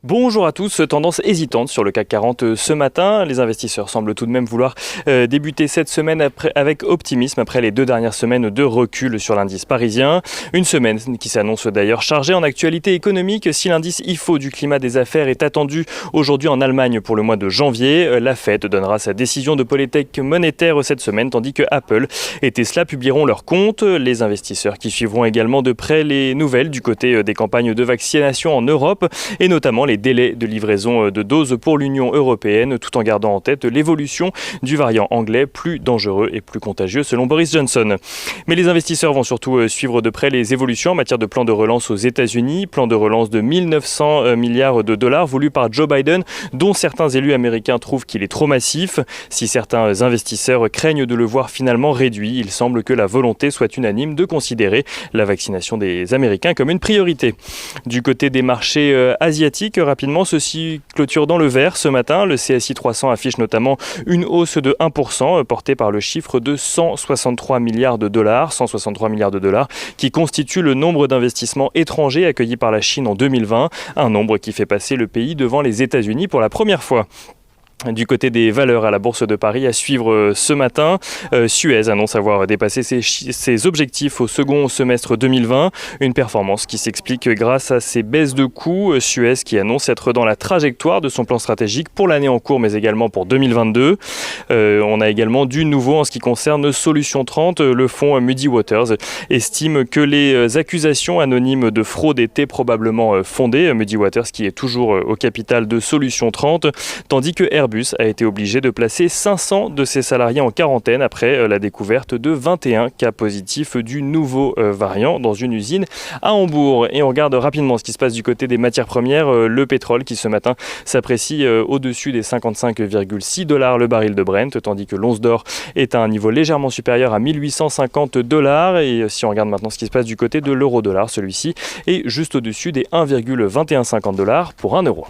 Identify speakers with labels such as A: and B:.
A: Bonjour à tous, tendance hésitante sur le CAC 40 ce matin. Les investisseurs semblent tout de même vouloir débuter cette semaine avec optimisme après les 2 dernières semaines de recul sur l'indice parisien. Une semaine qui s'annonce d'ailleurs chargée en actualité économique. Si l'indice IFO du climat des affaires est attendu aujourd'hui en Allemagne pour le mois de janvier, la Fed donnera sa décision de politique monétaire cette semaine, tandis que Apple et Tesla publieront leurs comptes. Les investisseurs qui suivront également de près les nouvelles du côté des campagnes de vaccination en Europe et notamment les délais de livraison de doses pour l'Union européenne, tout en gardant en tête l'évolution du variant anglais plus dangereux et plus contagieux selon Boris Johnson. Mais les investisseurs vont surtout suivre de près les évolutions en matière de plan de relance aux États-Unis, plan de relance de 1900 milliards de dollars voulu par Joe Biden, dont certains élus américains trouvent qu'il est trop massif. Si certains investisseurs craignent de le voir finalement réduit, il semble que la volonté soit unanime de considérer la vaccination des Américains comme une priorité. Du côté des marchés asiatiques, rapidement, ceci clôture dans le vert ce matin. Le CSI 300 affiche notamment une hausse de 1% portée par le chiffre de 163 milliards de dollars. 163 milliards de dollars qui constitue le nombre d'investissements étrangers accueillis par la Chine en 2020. Un nombre qui fait passer le pays devant les États-Unis pour la première fois. Du côté des valeurs à la Bourse de Paris, à suivre ce matin, Suez annonce avoir dépassé ses objectifs au second semestre 2020. Une performance qui s'explique grâce à ses baisses de coûts. Suez qui annonce être dans la trajectoire de son plan stratégique pour l'année en cours, mais également pour 2022. On a également du nouveau en ce qui concerne Solutions 30. Le fonds Muddy Waters estime que les accusations anonymes de fraude étaient probablement fondées. Muddy Waters qui est toujours au capital de Solutions 30, tandis que Airbus a été obligé de placer 500 de ses salariés en quarantaine après la découverte de 21 cas positifs du nouveau variant dans une usine à Hambourg. Et on regarde rapidement ce qui se passe du côté des matières premières. Le pétrole qui ce matin s'apprécie au-dessus des 55,6 dollars le baril de Brent, tandis que l'once d'or est à un niveau légèrement supérieur à 1850 dollars. Et si on regarde maintenant ce qui se passe du côté de l'euro-dollar, celui-ci est juste au-dessus des 1,2150 dollars pour 1 euro.